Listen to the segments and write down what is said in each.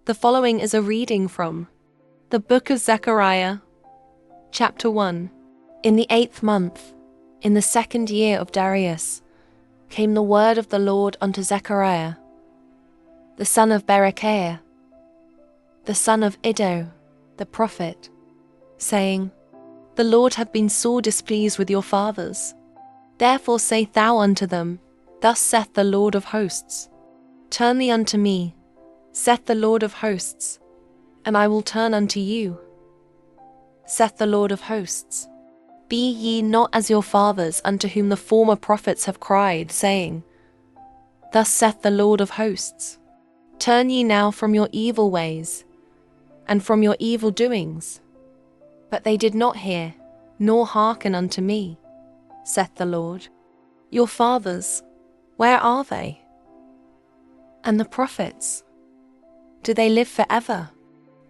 The following is a reading from the Book of Zechariah, Chapter 1. In the 8th month, in the 2nd year of Darius, came the word of the Lord unto Zechariah, the son of Berechiah, the son of Iddo, the prophet, saying, The Lord hath been sore displeased with your fathers. Therefore say thou unto them, Thus saith the Lord of hosts, Turn thee unto me, saith the Lord of hosts, and I will turn unto you, saith the Lord of hosts. Be ye not as your fathers, unto whom the former prophets have cried, saying, Thus saith the Lord of hosts, Turn ye now from your evil ways, and from your evil doings. But they did not hear, nor hearken unto me, saith the Lord. Your fathers, where are they? And the prophets, do they live forever?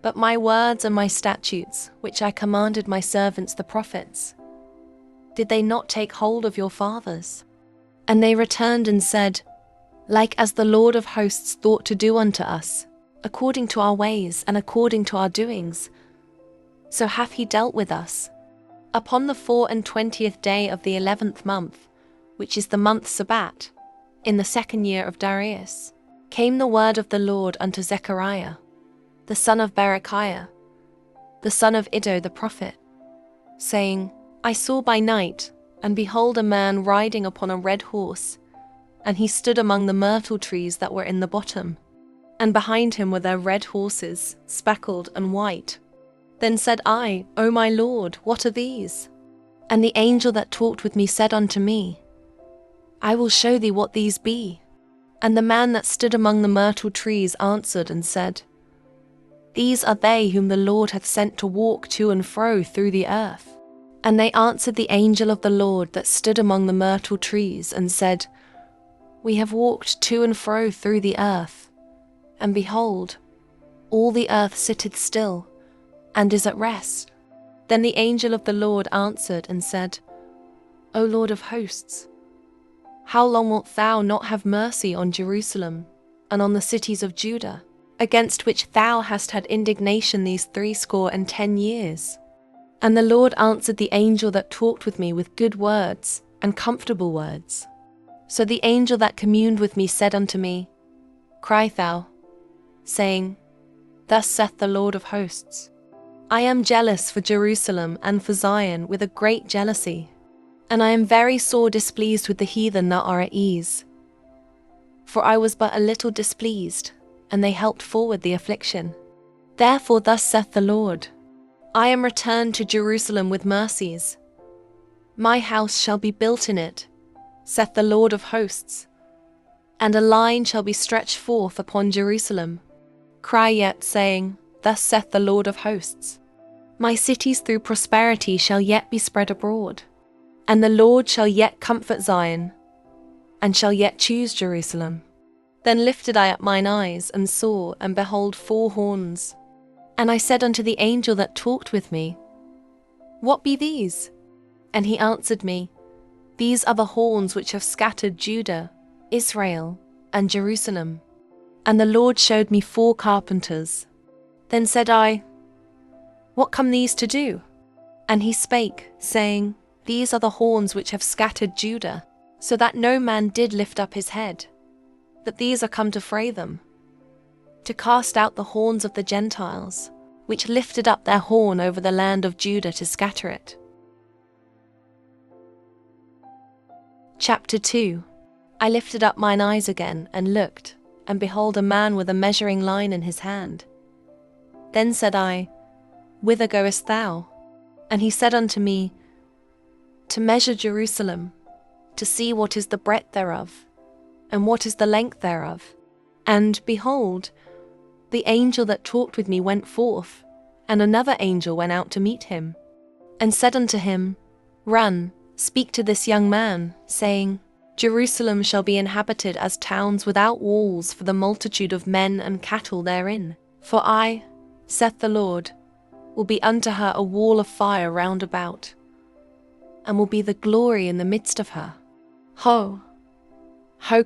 But my words and my statutes, which I commanded my servants the prophets, did they not take hold of your fathers? And they returned and said, Like as the Lord of hosts thought to do unto us, according to our ways and according to our doings, so hath he dealt with us. Upon the 24th day of the 11th month, which is the month Sabbat, in the 2nd year of Darius, came the word of the Lord unto Zechariah, the son of Berechiah, the son of Iddo the prophet, saying, I saw by night, and behold a man riding upon a red horse, and he stood among the myrtle trees that were in the bottom, and behind him were their red horses, speckled and white. Then said I, O my Lord, what are these? And the angel that talked with me said unto me, I will show thee what these be. And the man that stood among the myrtle trees answered and said, These are they whom the Lord hath sent to walk to and fro through the earth. And they answered the angel of the Lord that stood among the myrtle trees, and said, We have walked to and fro through the earth, and behold, all the earth sitteth still, and is at rest. Then the angel of the Lord answered and said, O Lord of hosts, how long wilt thou not have mercy on Jerusalem and on the cities of Judah, against which thou hast had indignation these 70 years? And the Lord answered the angel that talked with me with good words and comfortable words. So the angel that communed with me said unto me, Cry thou, saying, Thus saith the Lord of hosts, I am jealous for Jerusalem and for Zion with a great jealousy, and I am very sore displeased with the heathen that are at ease. For I was but a little displeased, and they helped forward the affliction. Therefore thus saith the Lord, I am returned to Jerusalem with mercies. My house shall be built in it, saith the Lord of hosts, and a line shall be stretched forth upon Jerusalem. Cry yet, saying, Thus saith the Lord of hosts, My cities through prosperity shall yet be spread abroad, and the Lord shall yet comfort Zion, and shall yet choose Jerusalem. Then lifted I up mine eyes, and saw, and behold 4 horns. And I said unto the angel that talked with me, What be these? And he answered me, These are the horns which have scattered Judah, Israel, and Jerusalem. And the Lord showed me 4 carpenters. Then said I, What come these to do? And he spake, saying, These are the horns which have scattered Judah, so that no man did lift up his head. That these are come to fray them, to cast out the horns of the Gentiles, which lifted up their horn over the land of Judah to scatter it. Chapter 2. I lifted up mine eyes again, and looked, and behold a man with a measuring line in his hand. Then said I, Whither goest thou? And he said unto me, To measure Jerusalem, to see what is the breadth thereof, and what is the length thereof. And, behold, the angel that talked with me went forth, and another angel went out to meet him, and said unto him, Run, speak to this young man, saying, Jerusalem shall be inhabited as towns without walls for the multitude of men and cattle therein. For I, saith the Lord, will be unto her a wall of fire round about, and will be the glory in the midst of her. Ho,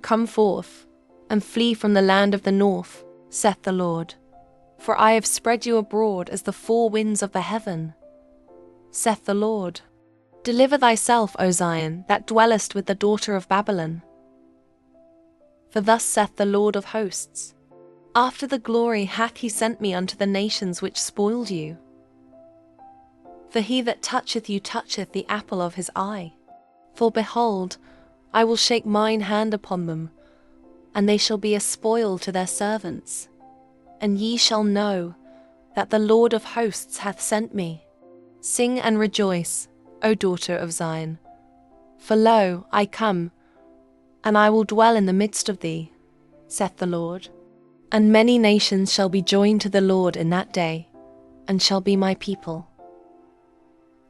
come forth, and flee from the land of the north, saith the Lord. For I have spread you abroad as the four winds of the heaven, saith the Lord. Deliver thyself, O Zion, that dwellest with the daughter of Babylon. For thus saith the Lord of hosts, after the glory hath he sent me unto the nations which spoiled you. For he that toucheth you toucheth the apple of his eye. For behold, I will shake mine hand upon them, and they shall be a spoil to their servants. And ye shall know that the Lord of hosts hath sent me. Sing and rejoice, O daughter of Zion. For lo, I come, and I will dwell in the midst of thee, saith the Lord. And many nations shall be joined to the Lord in that day, and shall be my people.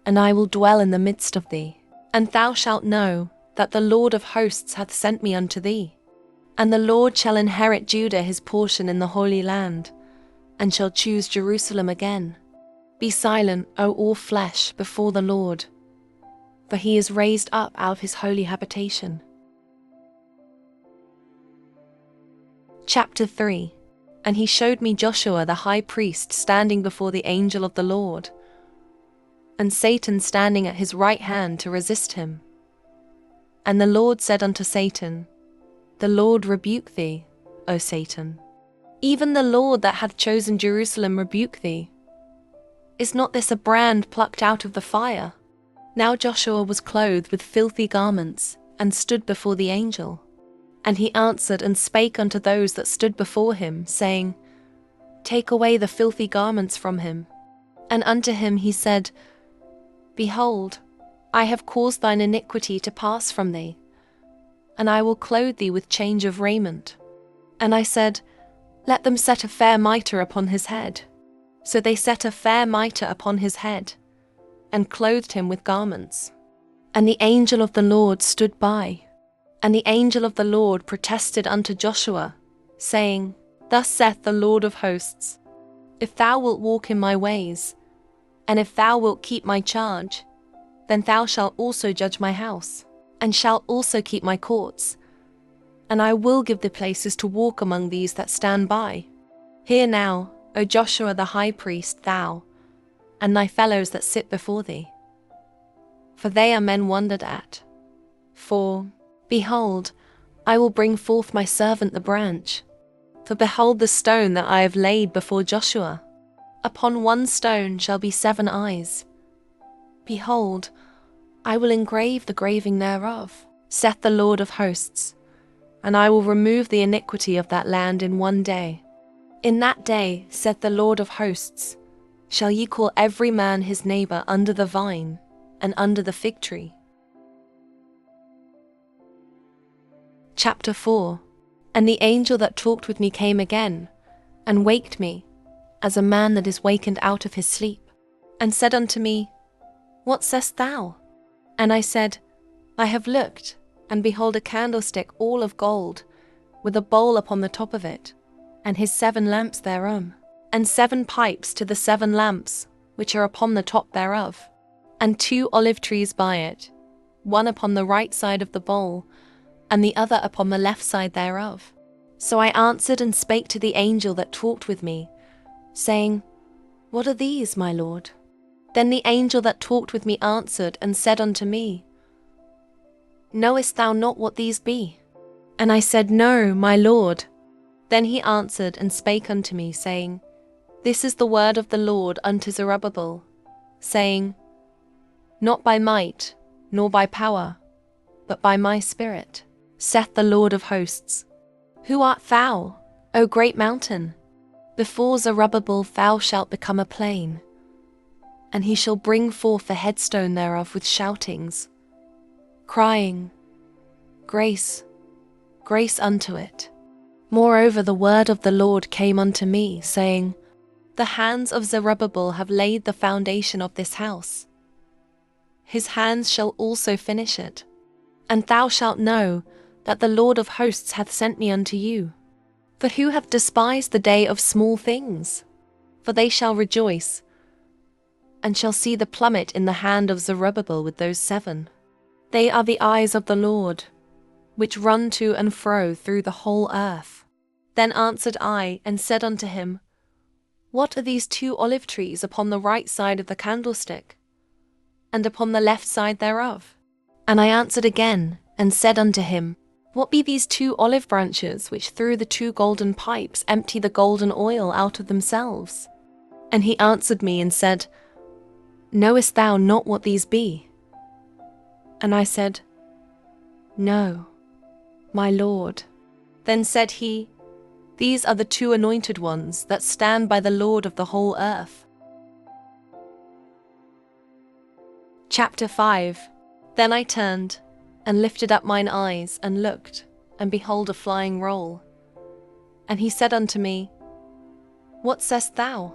And I will dwell in the midst of thee, and thou shalt know that the Lord of hosts hath sent me unto thee. And the Lord shall inherit Judah his portion in the Holy Land, and shall choose Jerusalem again. Be silent, O all flesh, before the Lord, for he is raised up out of his holy habitation. Chapter 3. And he showed me Joshua the high priest standing before the angel of the Lord, and Satan standing at his right hand to resist him. And the Lord said unto Satan, The Lord rebuke thee, O Satan. Even the Lord that hath chosen Jerusalem rebuke thee. Is not this a brand plucked out of the fire? Now Joshua was clothed with filthy garments, and stood before the angel. And he answered and spake unto those that stood before him, saying, Take away the filthy garments from him. And unto him he said, Behold, I have caused thine iniquity to pass from thee, and I will clothe thee with change of raiment. And I said, Let them set a fair mitre upon his head. So they set a fair mitre upon his head, and clothed him with garments. And the angel of the Lord stood by. And the angel of the Lord protested unto Joshua, saying, Thus saith the Lord of hosts, If thou wilt walk in my ways, and if thou wilt keep my charge, then thou shalt also judge my house, and shalt also keep my courts. And I will give thee places to walk among these that stand by. Hear now, O Joshua the high priest, thou, and thy fellows that sit before thee. For they are men wondered at. For, behold, I will bring forth my servant the branch. For behold the stone that I have laid before Joshua. Upon one stone shall be 7 eyes. Behold, I will engrave the graving thereof, saith the Lord of hosts, and I will remove the iniquity of that land in one day. In that day, saith the Lord of hosts, shall ye call every man his neighbour under the vine, and under the fig tree. Chapter 4. And the angel that talked with me came again, and waked me, as a man that is wakened out of his sleep, and said unto me, What sayest thou? And I said, I have looked, and behold a candlestick all of gold, with a bowl upon the top of it, and his 7 lamps thereon, and 7 pipes to the 7 lamps, which are upon the top thereof, and 2 olive trees by it, one upon the right side of the bowl, and the other upon the left side thereof. So I answered and spake to the angel that talked with me, saying, What are these, my Lord? Then the angel that talked with me answered and said unto me, Knowest thou not what these be? And I said, No, my Lord. Then he answered and spake unto me, saying, This is the word of the Lord unto Zerubbabel, saying, Not by might, nor by power, but by my Spirit, saith the Lord of hosts. Who art thou, O great mountain? Before Zerubbabel thou shalt become a plain, and he shall bring forth the headstone thereof with shoutings, crying, Grace, grace unto it. Moreover the word of the Lord came unto me, saying, The hands of Zerubbabel have laid the foundation of this house. His hands shall also finish it. And thou shalt know that the Lord of hosts hath sent me unto you. For who hath despised the day of small things? For they shall rejoice, and shall see the plummet in the hand of Zerubbabel with those 7. They are the eyes of the Lord, which run to and fro through the whole earth. Then answered I and said unto him, What are these 2 olive trees upon the right side of the candlestick, and upon the left side thereof? And I answered again, and said unto him, What be these 2 olive branches which through the 2 golden pipes empty the golden oil out of themselves? And he answered me and said, Knowest thou not what these be? And I said, No, my Lord. Then said he, These are the 2 anointed ones that stand by the Lord of the whole earth. Chapter 5. Then I turned, and lifted up mine eyes, and looked, and behold a flying roll. And he said unto me, What sayest thou?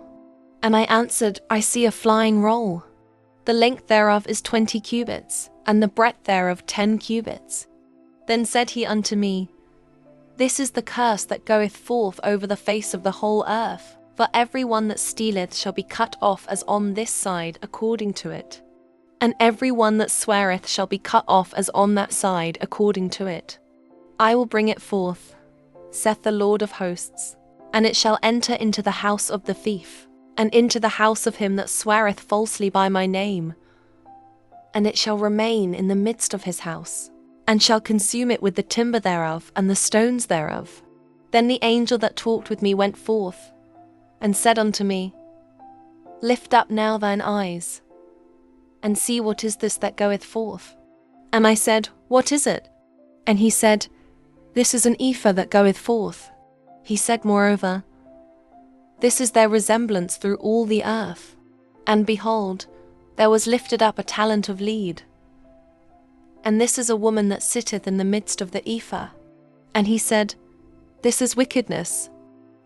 And I answered, I see a flying roll. The length thereof is 20 cubits, and the breadth thereof 10 cubits. Then said he unto me, This is the curse that goeth forth over the face of the whole earth. For every one that stealeth shall be cut off as on this side according to it. And every one that sweareth shall be cut off as on that side according to it. I will bring it forth, saith the Lord of hosts, and it shall enter into the house of the thief, and into the house of him that sweareth falsely by my name. And it shall remain in the midst of his house, and shall consume it with the timber thereof and the stones thereof. Then the angel that talked with me went forth, and said unto me, Lift up now thine eyes, and see what is this that goeth forth. And I said, What is it? And he said, This is an ephah that goeth forth. He said moreover, This is their resemblance through all the earth. And behold, there was lifted up a talent of lead. And this is a woman that sitteth in the midst of the ephah. And he said, This is wickedness.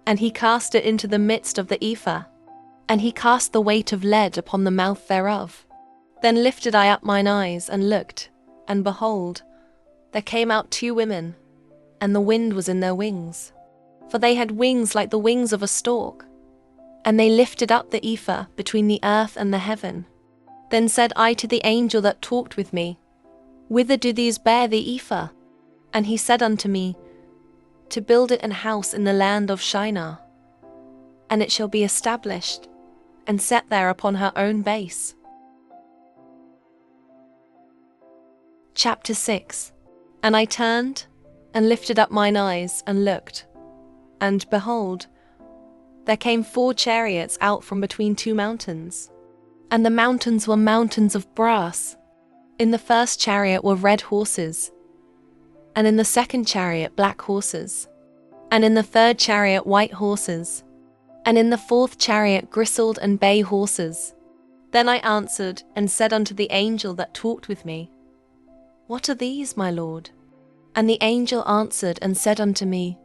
And he cast it into the midst of the ephah. And he cast the weight of lead upon the mouth thereof. Then lifted I up mine eyes, and looked, and behold, there came out 2 women, and the wind was in their wings. For they had wings like the wings of a stork. And they lifted up the ephah between the earth and the heaven. Then said I to the angel that talked with me, Whither do these bear the ephah? And he said unto me, To build it an house in the land of Shinar. And it shall be established, and set there upon her own base. Chapter 6. And I turned, and lifted up mine eyes, and looked, and behold, there came 4 chariots out from between 2 mountains. And the mountains were mountains of brass. In the first chariot were red horses, and in the second chariot black horses, and in the third chariot white horses, and in the 4th chariot grisled and bay horses. Then I answered and said unto the angel that talked with me, What are these, my Lord? And the angel answered and said unto me,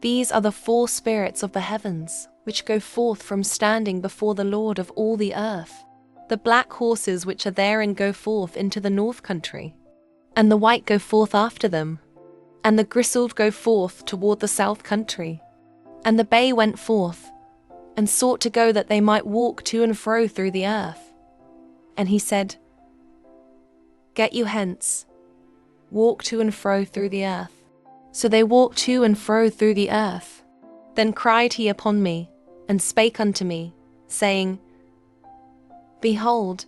These are the 4 spirits of the heavens, which go forth from standing before the Lord of all the earth. The black horses which are therein go forth into the north country, and the white go forth after them, and the grisled go forth toward the south country. And the bay went forth, and sought to go that they might walk to and fro through the earth. And he said, Get you hence, walk to and fro through the earth. So they walked to and fro through the earth. Then cried he upon me, and spake unto me, saying, Behold,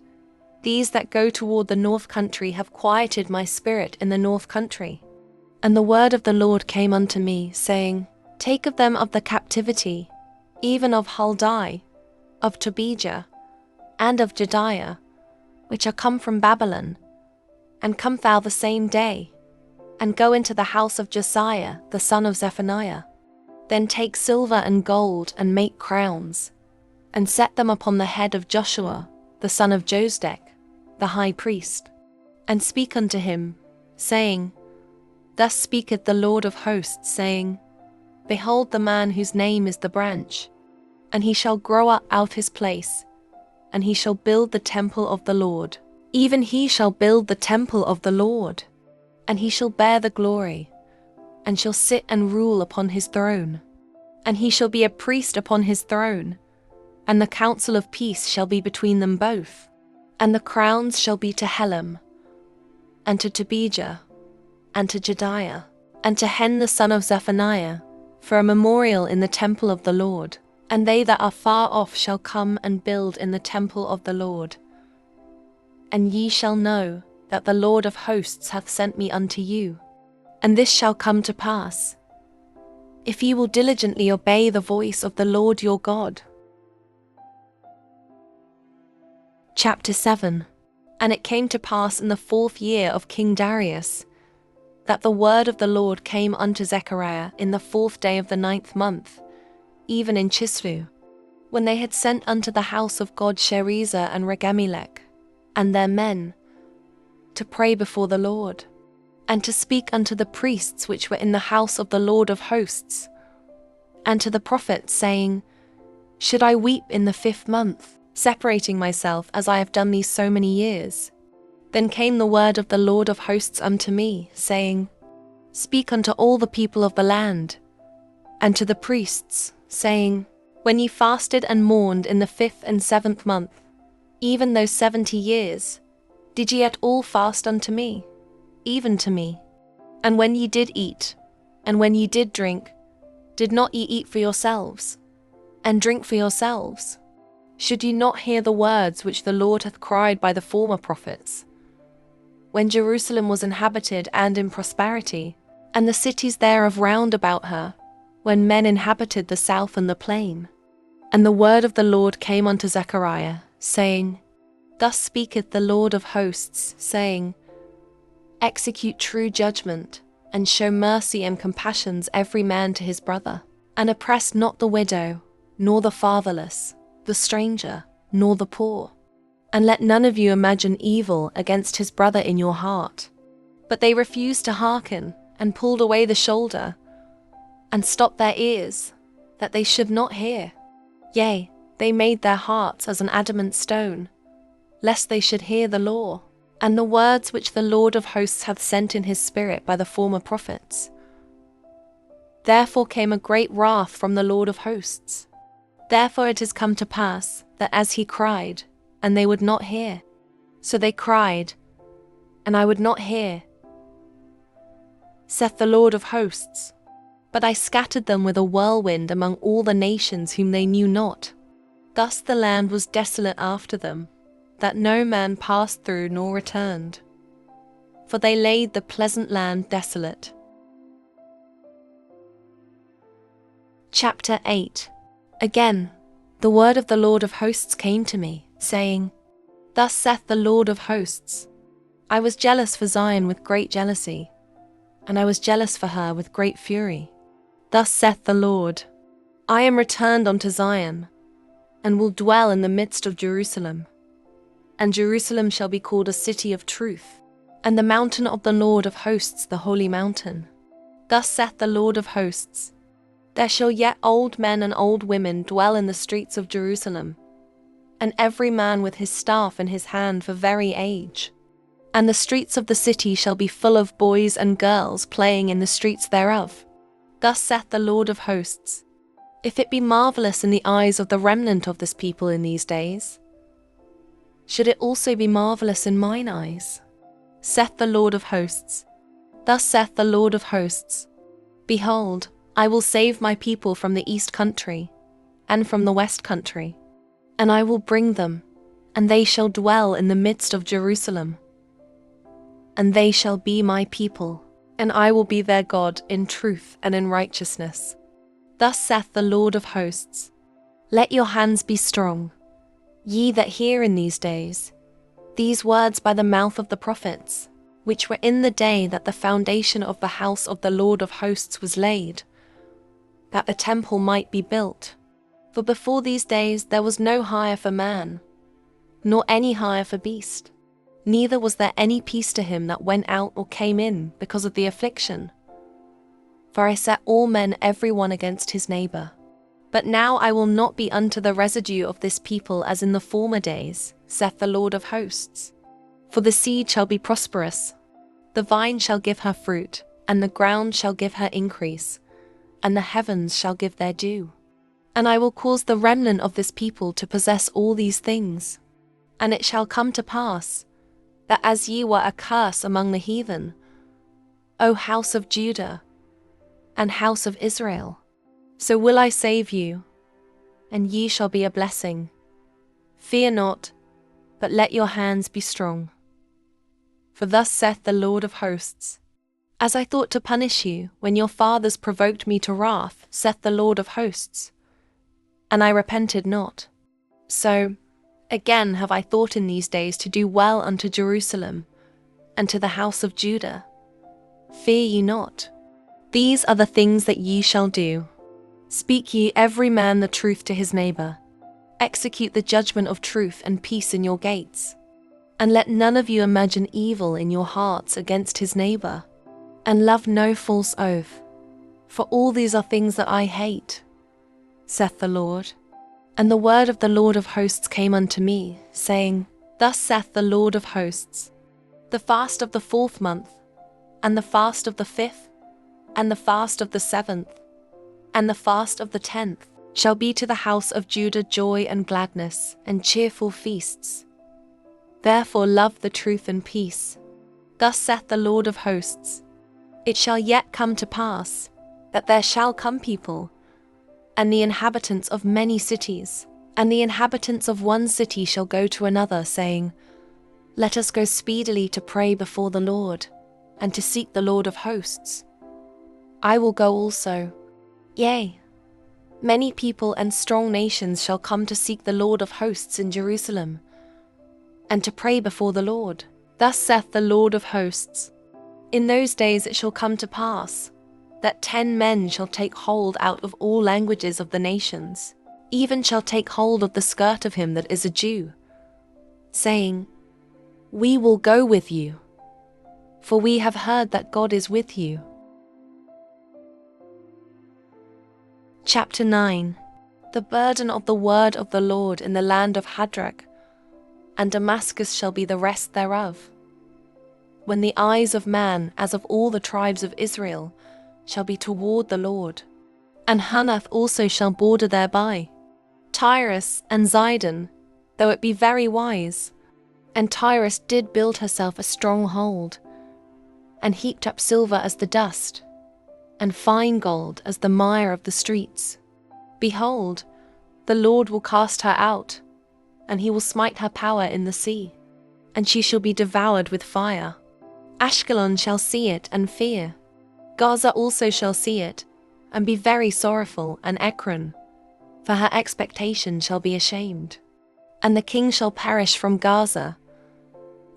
these that go toward the north country have quieted my spirit in the north country. And the word of the Lord came unto me, saying, Take of them of the captivity, even of Huldai, of Tobijah, and of Jediah, which are come from Babylon, and come thou the same day, and go into the house of Josiah the son of Zephaniah. Then take silver and gold, and make crowns, and set them upon the head of Joshua the son of Josedek, the high priest, and speak unto him, saying, Thus speaketh the Lord of hosts, saying, Behold the man whose name is the branch, and he shall grow up out his place, and he shall build the temple of the Lord. Even he shall build the temple of the Lord, and he shall bear the glory, and shall sit and rule upon his throne. And he shall be a priest upon his throne, and the counsel of peace shall be between them both. And the crowns shall be to Helam, and to Tobijah, and to Jediah, and to Hen the son of Zephaniah, for a memorial in the temple of the Lord. and they that are far off shall come and build in the temple of the Lord. And ye shall know that the Lord of hosts hath sent me unto you. And this shall come to pass, if ye will diligently obey the voice of the Lord your God. Chapter 7. And it came to pass in the 4th year of King Darius, that the word of the Lord came unto Zechariah in the 4th day of the 9th month, even in Chislew, when they had sent unto the house of God Sherezer and Regemelech, and their men, to pray before the Lord, and to speak unto the priests which were in the house of the Lord of hosts, and to the prophets, saying, Should I weep in the 5th month, separating myself as I have done these so many years? Then came the word of the Lord of hosts unto me, saying, Speak unto all the people of the land, and to the priests, saying, When ye fasted and mourned in the 5th and 7th month, even those 70 years, did ye at all fast unto me, even to me? And when ye did eat, and when ye did drink, did not ye eat for yourselves, and drink for yourselves? Should ye not hear the words which the Lord hath cried by the former prophets, when Jerusalem was inhabited and in prosperity, and the cities thereof round about her, when men inhabited the south and the plain? And the word of the Lord came unto Zechariah, saying, Thus speaketh the Lord of hosts, saying, Execute true judgment, and show mercy and compassions every man to his brother, and oppress not the widow, nor the fatherless, the stranger, nor the poor. And let none of you imagine evil against his brother in your heart. But they refused to hearken, and pulled away the shoulder, and stopped their ears, that they should not hear. Yea, they made their hearts as an adamant stone, lest they should hear the law, and the words which the Lord of hosts hath sent in his spirit by the former prophets. Therefore came a great wrath from the Lord of hosts. Therefore it is come to pass, that as he cried, and they would not hear, so they cried, and I would not hear, saith the Lord of hosts. But I scattered them with a whirlwind among all the nations whom they knew not. Thus the land was desolate after them, that no man passed through nor returned. For they laid the pleasant land desolate. Chapter 8. Again, the word of the Lord of hosts came to me, saying, Thus saith the Lord of hosts, I was jealous for Zion with great jealousy, and I was jealous for her with great fury. Thus saith the Lord, I am returned unto Zion, and will dwell in the midst of Jerusalem. And Jerusalem shall be called a city of truth, and the mountain of the Lord of hosts the holy mountain. Thus saith the Lord of hosts, There shall yet old men and old women dwell in the streets of Jerusalem, and every man with his staff in his hand for very age. And the streets of the city shall be full of boys and girls playing in the streets thereof. Thus saith the Lord of hosts, If it be marvelous in the eyes of the remnant of this people in these days, should it also be marvelous in mine eyes? Saith the Lord of hosts. Thus saith the Lord of hosts, Behold, I will save my people from the east country, and from the west country, and I will bring them, and they shall dwell in the midst of Jerusalem. And they shall be my people, and I will be their God in truth and in righteousness. Thus saith the Lord of hosts, Let your hands be strong, ye that hear in these days, these words by the mouth of the prophets, which were in the day that the foundation of the house of the Lord of hosts was laid, that the temple might be built. For before these days there was no hire for man, nor any hire for beast, neither was there any peace to him that went out or came in because of the affliction. For I set all men every one against his neighbour. But now I will not be unto the residue of this people as in the former days, saith the Lord of hosts. For the seed shall be prosperous, the vine shall give her fruit, and the ground shall give her increase, and the heavens shall give their dew. And I will cause the remnant of this people to possess all these things. And it shall come to pass, that as ye were a curse among the heathen, O house of Judah, and house of Israel, so will I save you, and ye shall be a blessing. Fear not, but let your hands be strong. For thus saith the Lord of hosts, as I thought to punish you when your fathers provoked me to wrath, saith the Lord of hosts, and I repented not. So, again have I thought in these days to do well unto Jerusalem, and to the house of Judah. Fear ye not. These are the things that ye shall do. Speak ye every man the truth to his neighbor. Execute the judgment of truth and peace in your gates. And let none of you imagine evil in your hearts against his neighbor. And love no false oath. For all these are things that I hate, saith the Lord. And the word of the Lord of hosts came unto me, saying, Thus saith the Lord of hosts, the fast of the 4th month, and the fast of the 5th, and the fast of the 7th, and the fast of the 10th, shall be to the house of Judah joy and gladness, and cheerful feasts. Therefore love the truth and peace. Thus saith the Lord of hosts, It shall yet come to pass, that there shall come people, and the inhabitants of many cities, and the inhabitants of one city shall go to another, saying, Let us go speedily to pray before the Lord, and to seek the Lord of hosts. I will go also. Yea, many people and strong nations shall come to seek the Lord of hosts in Jerusalem, and to pray before the Lord. Thus saith the Lord of hosts, In those days it shall come to pass, that 10 men shall take hold out of all languages of the nations, even shall take hold of the skirt of him that is a Jew, saying, We will go with you, for we have heard that God is with you. Chapter 9. The burden of the word of the Lord in the land of Hadrach, and Damascus shall be the rest thereof. When the eyes of man, as of all the tribes of Israel, shall be toward the Lord, and Hanath also shall border thereby. Tyrus and Zidon, though it be very wise, and Tyrus did build herself a stronghold, and heaped up silver as the dust, and fine gold as the mire of the streets. Behold, the Lord will cast her out, and he will smite her power in the sea, and she shall be devoured with fire. Ashkelon shall see it and fear. Gaza also shall see it, and be very sorrowful, and Ekron, for her expectation shall be ashamed. And the king shall perish from Gaza,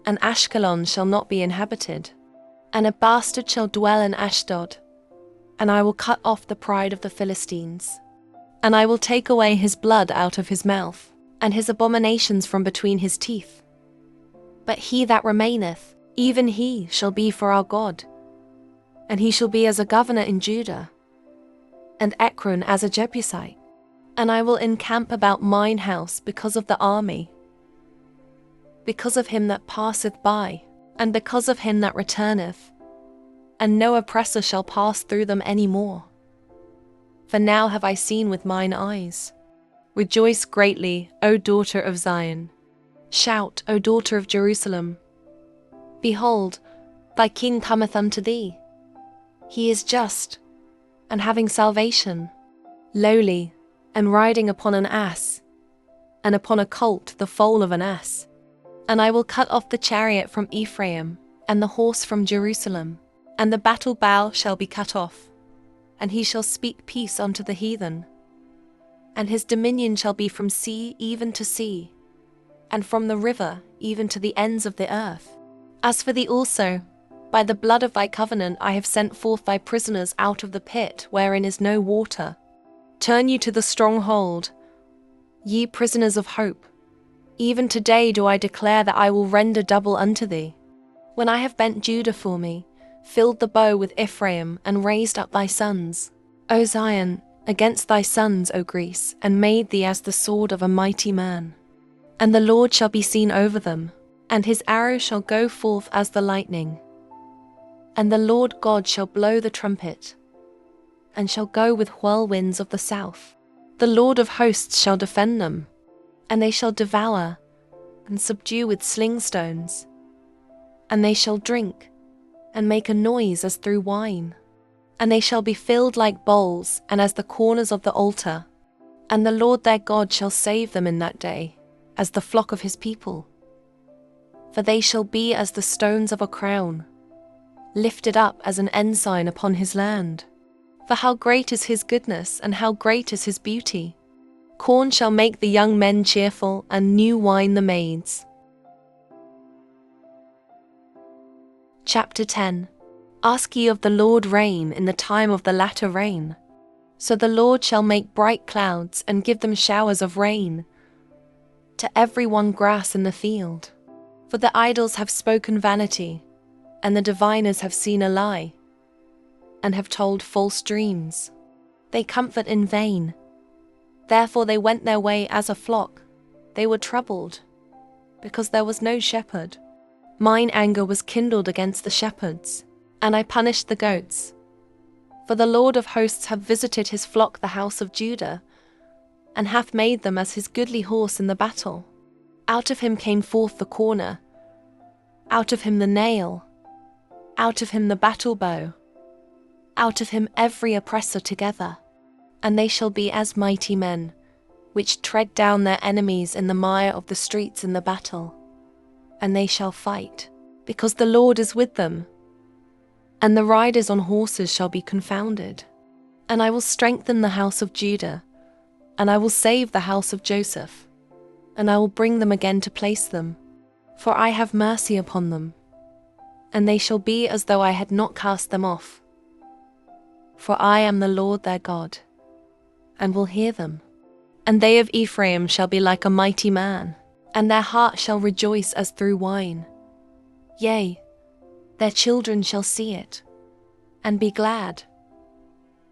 and Ashkelon shall not be inhabited. And a bastard shall dwell in Ashdod, and I will cut off the pride of the Philistines. And I will take away his blood out of his mouth, and his abominations from between his teeth. But he that remaineth, even he shall be for our God, and he shall be as a governor in Judah, and Ekron as a Jebusite. And I will encamp about mine house because of the army, because of him that passeth by, and because of him that returneth, and no oppressor shall pass through them any more. For now have I seen with mine eyes. Rejoice greatly, O daughter of Zion. Shout, O daughter of Jerusalem. Behold, thy king cometh unto thee. He is just, and having salvation, lowly, and riding upon an ass, and upon a colt the foal of an ass. And I will cut off the chariot from Ephraim, and the horse from Jerusalem, and the battle bow shall be cut off, and he shall speak peace unto the heathen. And his dominion shall be from sea even to sea, and from the river even to the ends of the earth. As for thee also, by the blood of thy covenant I have sent forth thy prisoners out of the pit wherein is no water. Turn you to the stronghold, ye prisoners of hope. Even today do I declare that I will render double unto thee. When I have bent Judah for me, filled the bow with Ephraim, and raised up thy sons, O Zion, against thy sons, O Greece, and made thee as the sword of a mighty man. And the Lord shall be seen over them, and his arrow shall go forth as the lightning. And the Lord God shall blow the trumpet, and shall go with whirlwinds of the south. The Lord of hosts shall defend them, and they shall devour, and subdue with sling stones. And they shall drink, and make a noise as through wine. And they shall be filled like bowls, and as the corners of the altar. And the Lord their God shall save them in that day, as the flock of his people. For they shall be as the stones of a crown, lifted up as an ensign upon his land. For how great is his goodness, and how great is his beauty! Corn shall make the young men cheerful, and new wine the maids. Chapter 10. Ask ye of the Lord rain in the time of the latter rain. So the Lord shall make bright clouds, and give them showers of rain, to every one grass in the field. For the idols have spoken vanity, and the diviners have seen a lie, and have told false dreams. They comfort in vain. Therefore they went their way as a flock. They were troubled, because there was no shepherd. Mine anger was kindled against the shepherds, and I punished the goats. For the Lord of hosts hath visited his flock, the house of Judah, and hath made them as his goodly horse in the battle. Out of him came forth the corner, out of him the nail, out of him the battle bow, out of him every oppressor together. And they shall be as mighty men, which tread down their enemies in the mire of the streets in the battle. And they shall fight, because the Lord is with them. And the riders on horses shall be confounded. And I will strengthen the house of Judah, and I will save the house of Joseph, and I will bring them again to place them. For I have mercy upon them, and they shall be as though I had not cast them off. For I am the Lord their God, and will hear them. And they of Ephraim shall be like a mighty man, and their heart shall rejoice as through wine. Yea, their children shall see it, and be glad.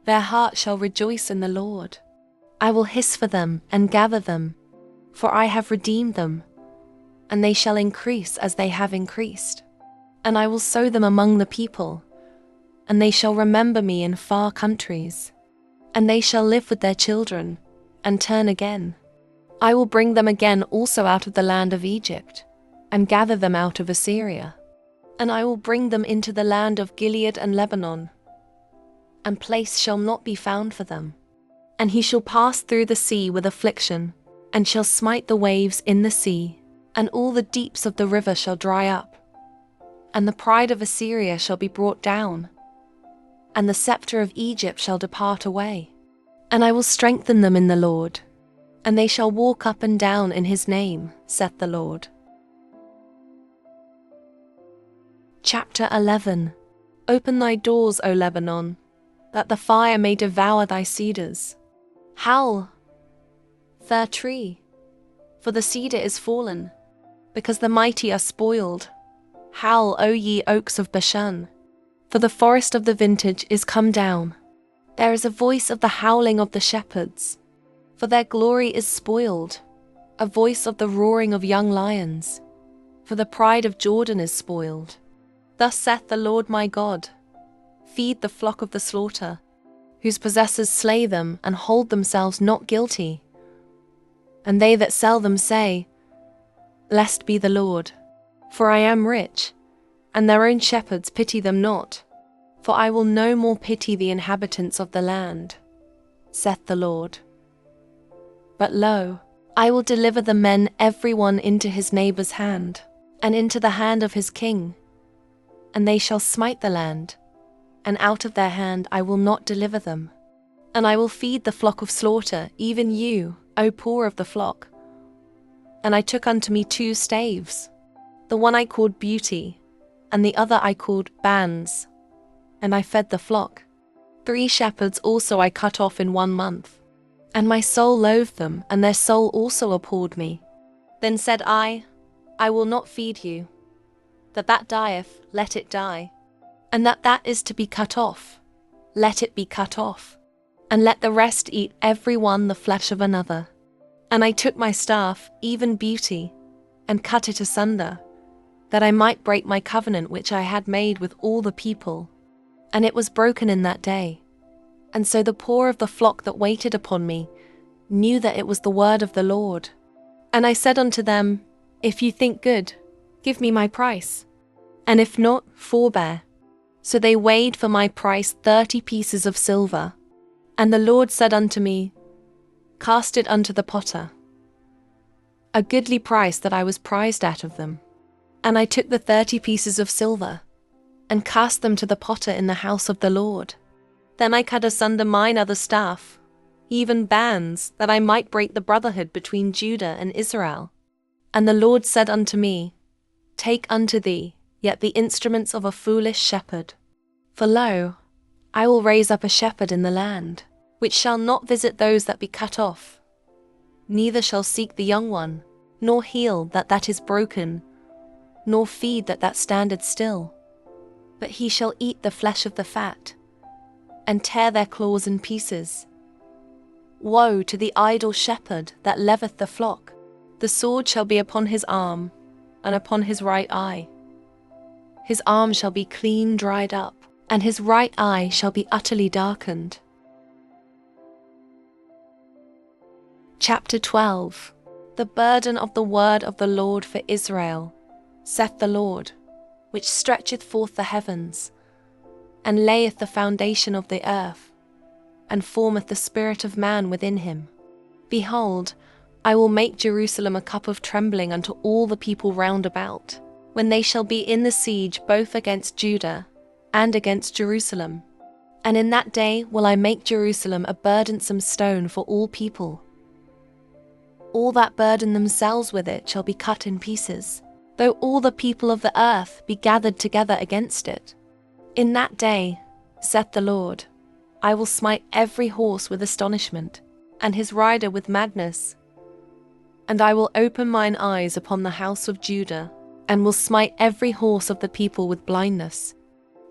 Their heart shall rejoice in the Lord. I will hiss for them and gather them, for I have redeemed them, and they shall increase as they have increased. And I will sow them among the people, and they shall remember me in far countries. And they shall live with their children, and turn again. I will bring them again also out of the land of Egypt, and gather them out of Assyria. And I will bring them into the land of Gilead and Lebanon, and place shall not be found for them. And he shall pass through the sea with affliction, and shall smite the waves in the sea, and all the deeps of the river shall dry up. And the pride of Assyria shall be brought down, and the scepter of Egypt shall depart away. And I will strengthen them in the Lord, and they shall walk up and down in his name, saith the Lord. Chapter 11. Open thy doors, O Lebanon, that the fire may devour thy cedars. Howl, fir tree, for the cedar is fallen, because the mighty are spoiled. Howl, O ye oaks of Bashan, for the forest of the vintage is come down. There is a voice of the howling of the shepherds, for their glory is spoiled, a voice of the roaring of young lions, for the pride of Jordan is spoiled. Thus saith the Lord my God, feed the flock of the slaughter, whose possessors slay them and hold themselves not guilty. And they that sell them say, Blessed be the Lord, for I am rich, and their own shepherds pity them not. For I will no more pity the inhabitants of the land, saith the Lord. But lo, I will deliver the men every one into his neighbour's hand, and into the hand of his king. And they shall smite the land, and out of their hand I will not deliver them. And I will feed the flock of slaughter, even you, O poor of the flock. And I took unto me 2 staves, the one I called Beauty, and the other I called Bands, and I fed the flock. 3 shepherds also I cut off in 1 month, and my soul loathed them, and their soul also abhorred me. Then said I will not feed you. That dieth, let it die, and that is to be cut off, let it be cut off, and let the rest eat every one the flesh of another. And I took my staff, even Beauty, and cut it asunder, that I might break my covenant which I had made with all the people. And it was broken in that day. And so the poor of the flock that waited upon me knew that it was the word of the Lord. And I said unto them, If you think good, give me my price, and if not, forbear. So they weighed for my price 30 pieces of silver. And the Lord said unto me, cast it unto the potter. A goodly price that I was prized out of them. And I took the 30 pieces of silver, and cast them to the potter in the house of the Lord. Then I cut asunder mine other staff, even bands, that I might break the brotherhood between Judah and Israel. And the Lord said unto me, Take unto thee yet the instruments of a foolish shepherd. For lo, I will raise up a shepherd in the land, which shall not visit those that be cut off, neither shall seek the young one, nor heal that is broken, nor feed that standeth still. But he shall eat the flesh of the fat, and tear their claws in pieces. Woe to the idle shepherd that leveth the flock! The sword shall be upon his arm, and upon his right eye. His arm shall be clean dried up, and his right eye shall be utterly darkened. Chapter 12. The burden of the word of the Lord for Israel, saith the Lord, which stretcheth forth the heavens, and layeth the foundation of the earth, and formeth the spirit of man within him. Behold, I will make Jerusalem a cup of trembling unto all the people round about, when they shall be in the siege both against Judah and against Jerusalem. And in that day will I make Jerusalem a burdensome stone for all people. All that burden themselves with it shall be cut in pieces, though all the people of the earth be gathered together against it. In that day, saith the Lord, I will smite every horse with astonishment, and his rider with madness. And I will open mine eyes upon the house of Judah, and will smite every horse of the people with blindness.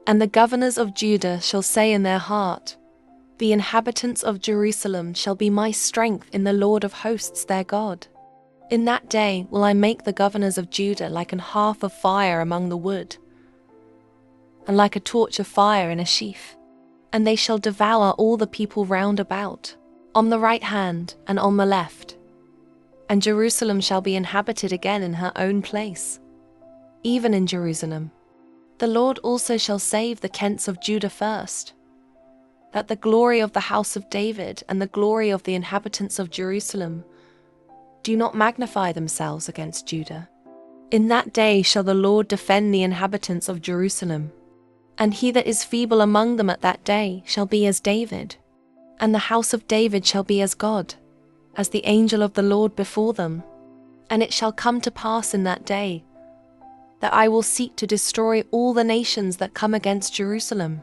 And the governors of Judah shall say in their heart, The inhabitants of Jerusalem shall be my strength in the Lord of hosts their God. In that day will I make the governors of Judah like an hearth of fire among the wood, and like a torch of fire in a sheaf. And they shall devour all the people round about, on the right hand and on the left. And Jerusalem shall be inhabited again in her own place, even in Jerusalem. The Lord also shall save the Kents of Judah first, that the glory of the house of David and the glory of the inhabitants of Jerusalem do not magnify themselves against Judah. In that day shall the Lord defend the inhabitants of Jerusalem, and he that is feeble among them at that day shall be as David, and the house of David shall be as God, as the angel of the Lord before them. And it shall come to pass in that day that I will seek to destroy all the nations that come against Jerusalem,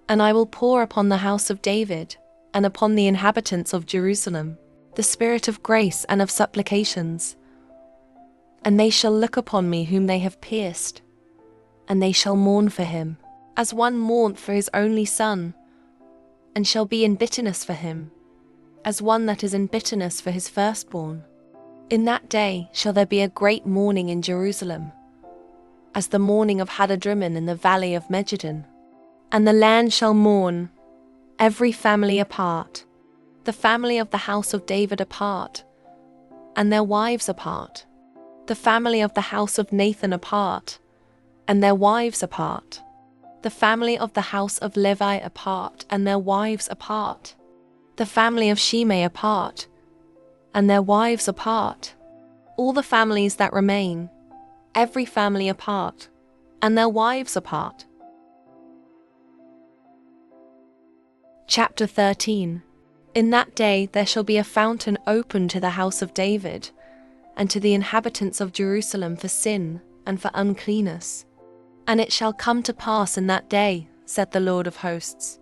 and I will pour upon the house of David and upon the inhabitants of Jerusalem the spirit of grace and of supplications. And they shall look upon me whom they have pierced, and they shall mourn for him, as one mourneth for his only son, and shall be in bitterness for him, as one that is in bitterness for his firstborn. In that day shall there be a great mourning in Jerusalem, as the mourning of Hadadrimmon in the valley of Megiddon. And the land shall mourn, every family apart, the family of the house of David apart, and their wives apart, the family of the house of Nathan apart, and their wives apart, the family of the house of Levi apart, and their wives apart, the family of Shimei apart, and their wives apart, all the families that remain, every family apart, and their wives apart. Chapter 13. In that day there shall be a fountain open to the house of David, and to the inhabitants of Jerusalem for sin and for uncleanness. And it shall come to pass in that day, said the Lord of hosts,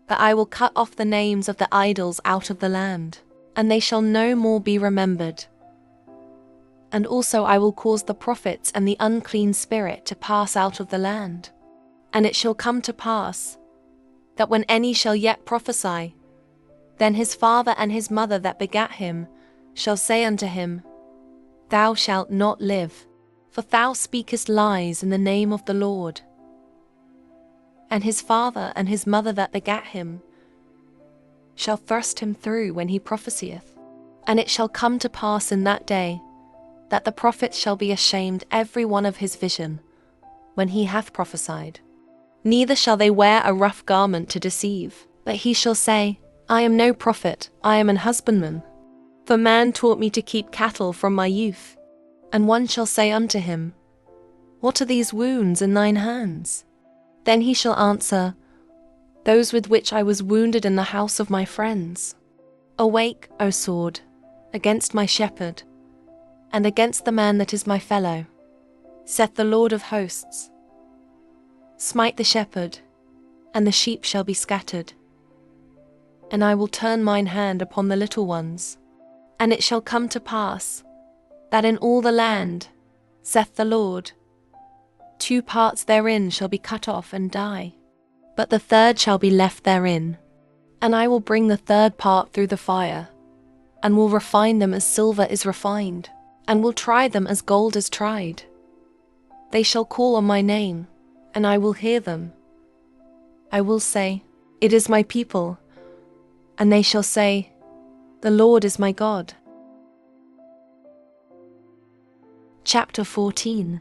that I will cut off the names of the idols out of the land, and they shall no more be remembered. And also I will cause the prophets and the unclean spirit to pass out of the land. And it shall come to pass, that when any shall yet prophesy, then his father and his mother that begat him shall say unto him, Thou shalt not live, for thou speakest lies in the name of the Lord. And his father and his mother that begat him shall thrust him through when he prophesieth. And it shall come to pass in that day, that the prophet shall be ashamed every one of his vision, when he hath prophesied. Neither shall they wear a rough garment to deceive, but he shall say, I am no prophet, I am an husbandman. For man taught me to keep cattle from my youth. And one shall say unto him, What are these wounds in thine hands? Then he shall answer, Those with which I was wounded in the house of my friends. Awake, O sword, against my shepherd, and against the man that is my fellow, saith the Lord of hosts. Smite the shepherd, and the sheep shall be scattered. And I will turn mine hand upon the little ones. And it shall come to pass, that in all the land, saith the Lord, 2 parts therein shall be cut off and die, but the third shall be left therein. And I will bring the third part through the fire, and will refine them as silver is refined, and will try them as gold is tried. They shall call on my name, and I will hear them. I will say, It is my people, and they shall say, The Lord is my God. Chapter 14.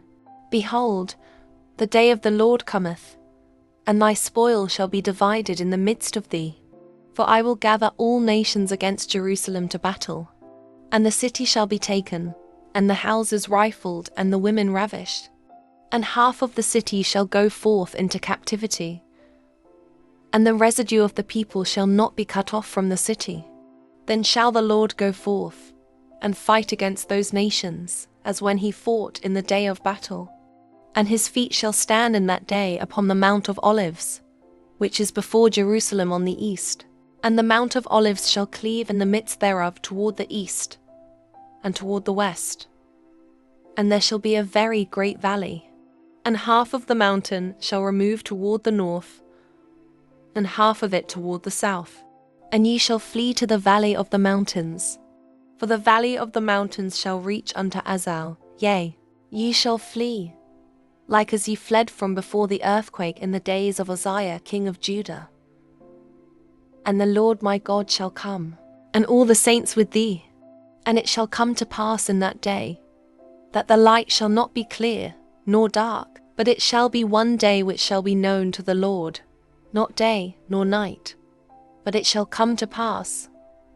Behold, the day of the Lord cometh, and thy spoil shall be divided in the midst of thee. For I will gather all nations against Jerusalem to battle, and the city shall be taken, and the houses rifled, and the women ravished. And half of the city shall go forth into captivity, and the residue of the people shall not be cut off from the city. Then shall the Lord go forth, and fight against those nations, as when he fought in the day of battle. And his feet shall stand in that day upon the Mount of Olives, which is before Jerusalem on the east. And the Mount of Olives shall cleave in the midst thereof toward the east, and toward the west. And there shall be a very great valley. And half of the mountain shall remove toward the north, and half of it toward the south. And ye shall flee to the valley of the mountains. For the valley of the mountains shall reach unto Azal. Yea, ye shall flee, like as ye fled from before the earthquake in the days of Uzziah king of Judah. And the Lord my God shall come, and all the saints with thee. And it shall come to pass in that day, that the light shall not be clear, nor dark, but it shall be one day which shall be known to the Lord, not day nor night. But it shall come to pass,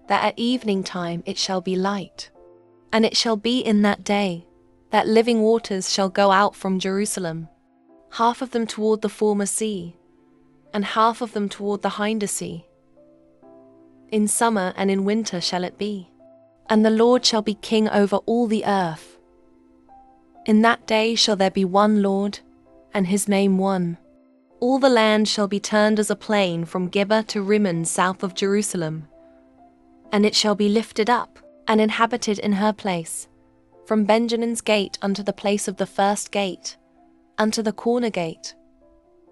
that at evening time it shall be light. And it shall be in that day, that living waters shall go out from Jerusalem, half of them toward the former sea, and half of them toward the hinder sea. In summer and in winter shall it be. And the Lord shall be king over all the earth. In that day shall there be one Lord, and his name one. All the land shall be turned as a plain from Gibeah to Rimmon south of Jerusalem. And it shall be lifted up, and inhabited in her place, from Benjamin's gate unto the place of the first gate, unto the corner gate,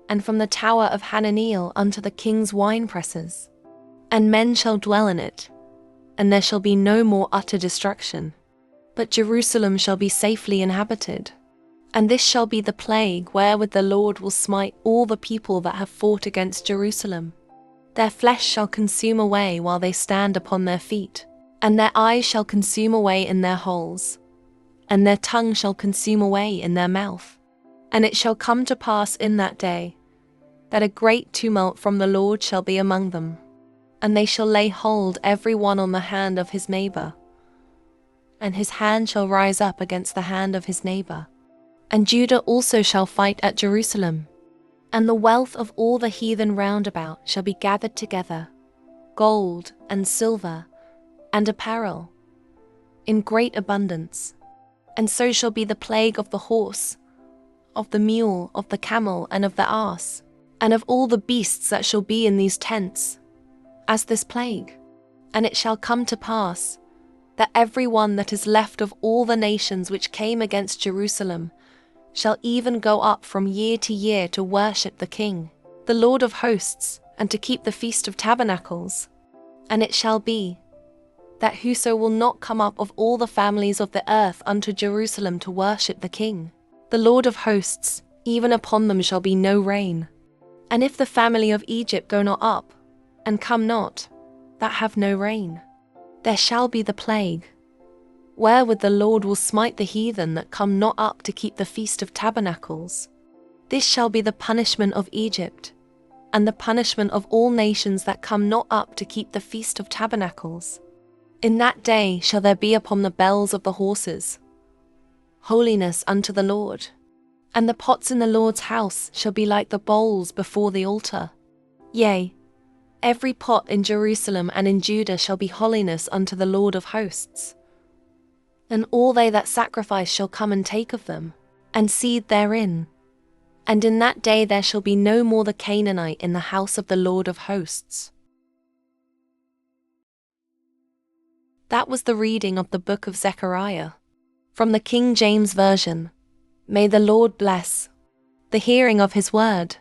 and from the tower of Hananeel unto the king's winepresses. And men shall dwell in it, and there shall be no more utter destruction, but Jerusalem shall be safely inhabited. And this shall be the plague wherewith the Lord will smite all the people that have fought against Jerusalem. Their flesh shall consume away while they stand upon their feet, and their eyes shall consume away in their holes, and their tongue shall consume away in their mouth. And it shall come to pass in that day, that a great tumult from the Lord shall be among them, and they shall lay hold every one on the hand of his neighbor, and his hand shall rise up against the hand of his neighbor. And Judah also shall fight at Jerusalem, and the wealth of all the heathen round about shall be gathered together, gold and silver and apparel, in great abundance. And so shall be the plague of the horse, of the mule, of the camel, and of the ass, and of all the beasts that shall be in these tents, as this plague. And it shall come to pass, that every one that is left of all the nations which came against Jerusalem shall even go up from year to year to worship the King, the Lord of hosts, and to keep the Feast of Tabernacles. And it shall be, that whoso will not come up of all the families of the earth unto Jerusalem to worship the King, the Lord of hosts, even upon them shall be no rain. And if the family of Egypt go not up, and come not, that have no rain, there shall be the plague, wherewith the Lord will smite the heathen that come not up to keep the Feast of Tabernacles. This shall be the punishment of Egypt, and the punishment of all nations that come not up to keep the Feast of Tabernacles. In that day shall there be upon the bells of the horses holiness unto the Lord. And the pots in the Lord's house shall be like the bowls before the altar. Yea, every pot in Jerusalem and in Judah shall be holiness unto the Lord of hosts. And all they that sacrifice shall come and take of them, and seed therein. And in that day there shall be no more the Canaanite in the house of the Lord of hosts. That was the reading of the Book of Zechariah, from the King James Version. May the Lord bless the hearing of his word.